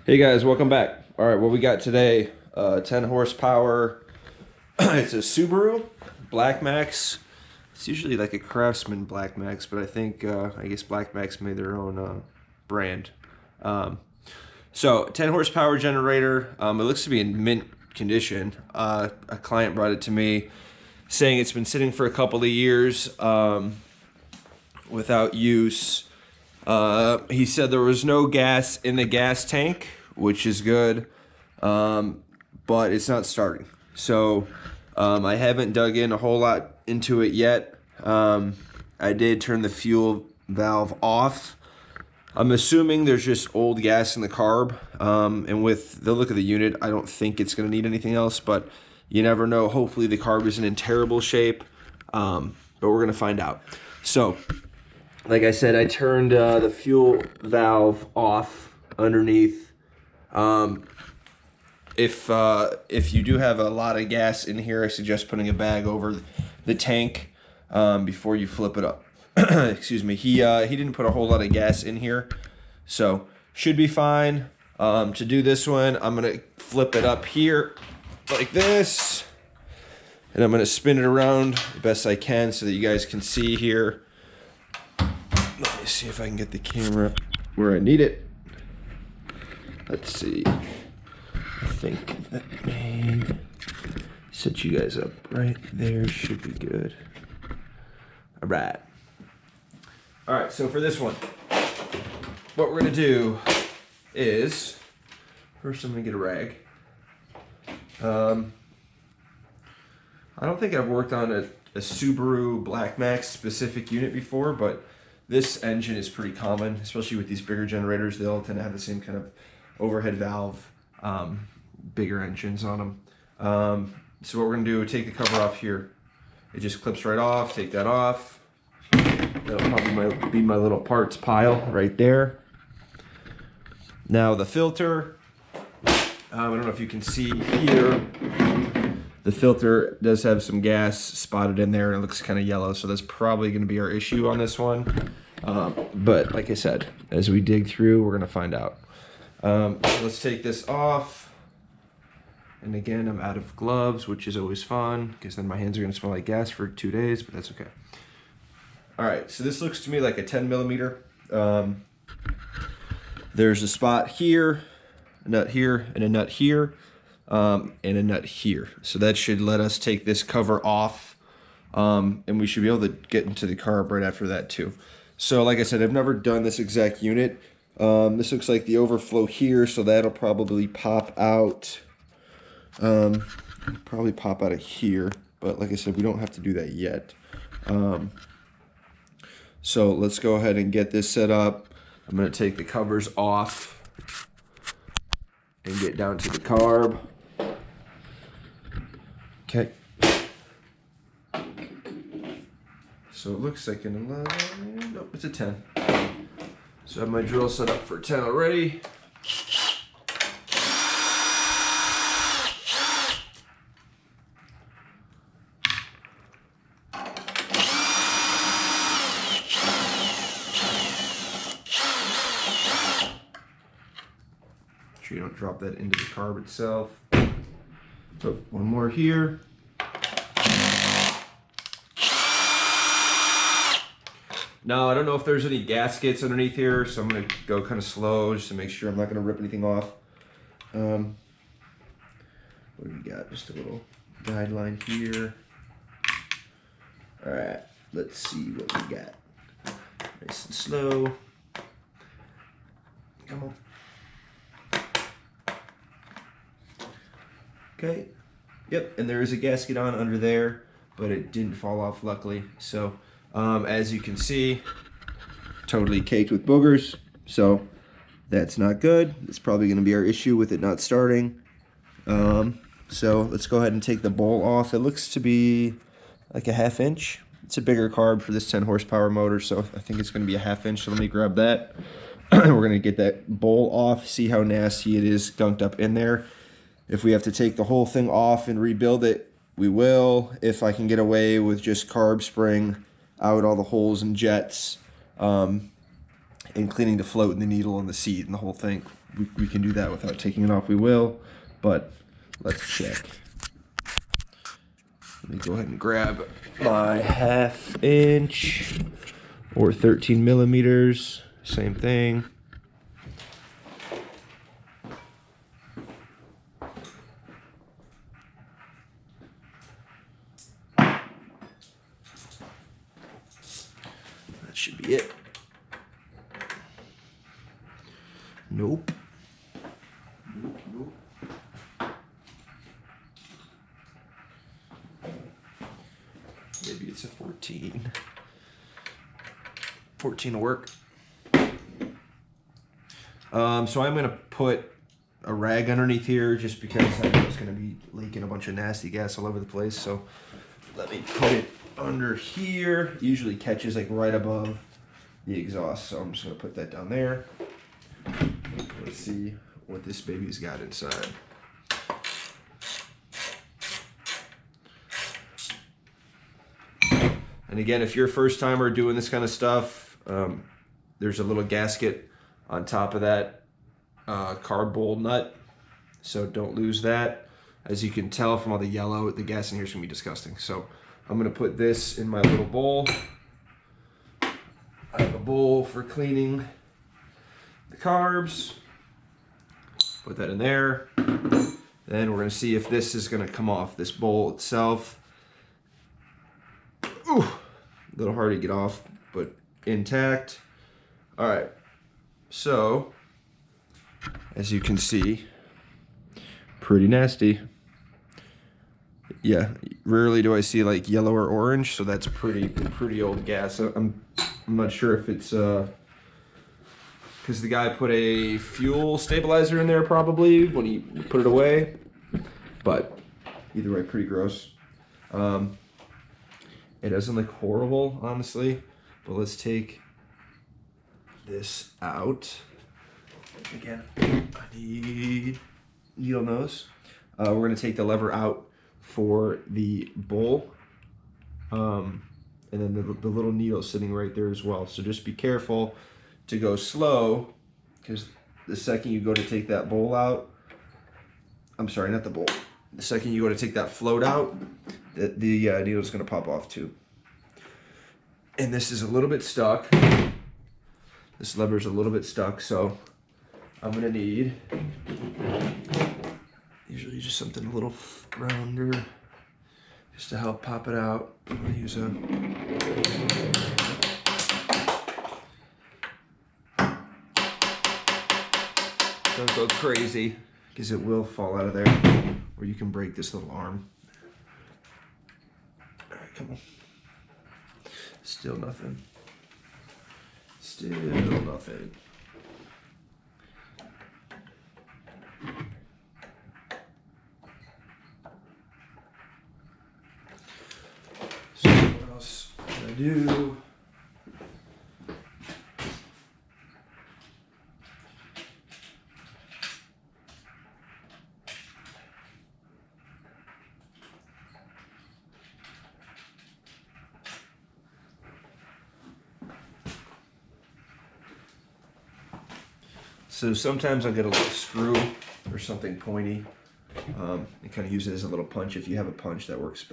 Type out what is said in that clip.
Hey guys, welcome back. All right, what we got today, 10 horsepower. It's a Subaru Black Max. It's usually like a Craftsman Black Max, but I guess Black Max made their own brand. Um, so 10 horsepower generator. It looks to be in mint condition. A client brought it to me saying it's been sitting for a couple of years without use. He said there was no gas in the gas tank, which is good, but it's not starting. So I haven't dug in a whole lot into it yet. I did turn the fuel valve off. I'm assuming there's just old gas in the carb, and with the look of the unit, I don't think it's going to need anything else, but you never know. Hopefully the carb isn't in terrible shape, but we're going to find out. So like I said, I turned the fuel valve off underneath. If you do have a lot of gas in here, I suggest putting a bag over the tank before you flip it up. Excuse me. He didn't put a whole lot of gas in here, so should be fine. To do this one, I'm gonna flip it up here like this, and I'm gonna spin it around the best I can so that you guys can see here. Let me see if I can get the camera where I need it. Let's see. I think that may set you guys up right there. Should be good. All right. All right, so for this one, what we're gonna do is, first I'm gonna get a rag. I don't think I've worked on a Subaru Black Max specific unit before, but this engine is pretty common, especially with these bigger generators. They all tend to have the same kind of overhead valve, bigger engines on them. So what we're gonna do, take the cover off here. It just clips right off, take that off. That'll probably be my little parts pile right there. Now the filter, I don't know if you can see here, the filter does have some gas spotted in there and it looks kind of yellow, so that's probably going to be our issue on this one. But like I said, as we dig through, we're going to find out. Let's take this off. And again, I'm out of gloves, which is always fun, because then my hands are going to smell like gas for 2 days, but that's okay. All right, so this looks to me like a 10 millimeter. There's a spot here, a nut here, and a nut here. And a nut here. So that should let us take this cover off, and we should be able to get into the carb right after that too. So like I said, I've never done this exact unit. This looks like the overflow here, so that'll probably pop out. Probably pop out of here, but like I said, we don't have to do that yet. So let's go ahead and get this set up. I'm going to take the covers off and get down to the carb. Okay. So it looks like an 11, nope, it's a 10. So I have my drill set up for 10 already. Make sure you don't drop that into the carb itself. So one more here. Now, I don't know if there's any gaskets underneath here, so I'm going to go kind of slow just to make sure I'm not going to rip anything off. What do we got? Just a little guideline here. All right, let's see what we got. Nice and slow. Come on. Okay, yep, and there is a gasket on under there, but it didn't fall off luckily. So as you can see, totally caked with boogers, so that's not good. It's probably going to be our issue with it not starting. So let's go ahead and take the bowl off. It looks to be like a 1/2 inch. It's a bigger carb for this 10 horsepower motor, so I think it's going to be a 1/2 inch. So let me grab that. We're going to get that bowl off, see how nasty it is gunked up in there. If we have to take the whole thing off and rebuild it, we will. If I can get away with just carb spraying out all the holes and jets, and cleaning the float and the needle and the seat and the whole thing. We can do that without taking it off, we will, but let's check. Let me go ahead and grab my 1/2 inch or 13 millimeters, same thing. That should be it. Nope. Nope. Maybe it's a 14. 14 will work. So I'm gonna put a rag underneath here just because I know it's gonna be leaking a bunch of nasty gas all over the place. So let me put it under here. It usually catches like right above the exhaust. So I'm just gonna put that down there. Let's see what this baby's got inside. And again, if you're a first timer doing this kind of stuff, there's a little gasket on top of that carb bowl nut. So don't lose that. As you can tell from all the yellow, the gas in here is gonna be disgusting. So I'm gonna put this in my little bowl. I have a bowl for cleaning the carbs. Put that in there. Then we're gonna see if this is gonna come off this bowl itself. Ooh, a little hard to get off, but intact. All right, so as you can see, pretty nasty. Yeah, rarely do I see like yellow or orange, so that's pretty old gas. I'm not sure if it's because the guy put a fuel stabilizer in there probably when he put it away, but either way, pretty gross. It doesn't look horrible, honestly, but let's take this out. Again, I need needle nose. We're gonna take the lever out for the bowl, and then the little needle sitting right there as well. So just be careful to go slow, because the second you go to take that bowl out, I'm sorry, not the bowl. The second you go to take that float out, the needle is going to pop off too. And this is a little bit stuck. This lever is a little bit stuck, so I'm going to need usually just something a little rounder just to help pop it out. I'm going to use a don't go crazy, because it will fall out of there, or you can break this little arm. All right, come on. Still nothing. Still nothing. So what else can I do? So sometimes I'll get a little screw or something pointy and kind of use it as a little punch. If you have a punch, that works better.